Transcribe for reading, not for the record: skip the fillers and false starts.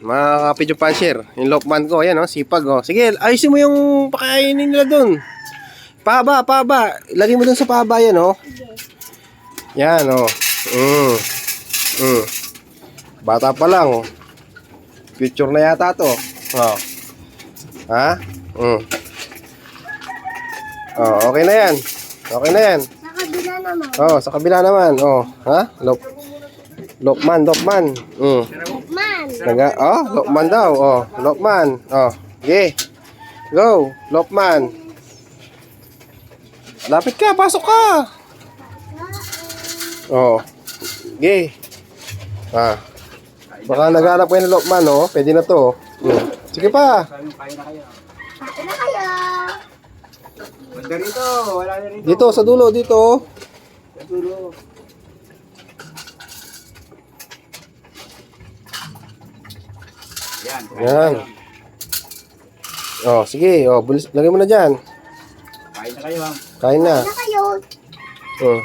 mga kapidyo puncher. Yung Lokman ko, ayan, oh, sipag, oh. Sige, ayusin mo yung pakainin nila dun. Pahaba. Lagay mo dun sa pahaba, yan, oh. Yan, oh. Bata pa lang, oh. Future na yata to. Oh. Ha? Oh, okay na yan. Okay na yan. Sa kabila naman. Oh, sa kabila naman. Oh, ha? Lokman. Man. Lokman daw. Oh, Lokman. Oh, okay. Go, Lokman. Lapit ka, pasok ka. Oh. Okay. Baka naghanap kayo ng Lokman, oh. Pwede na to. Sige pa. Kain na kayo. Banda rito, wala na rito. Dito, sa dulo, dito. Sa dulo. Yan. Yan. Oh, sige. Oh, lagay mo na dyan. Kain na kayo, ma'am. Kain na. Kain na kayo. Oh.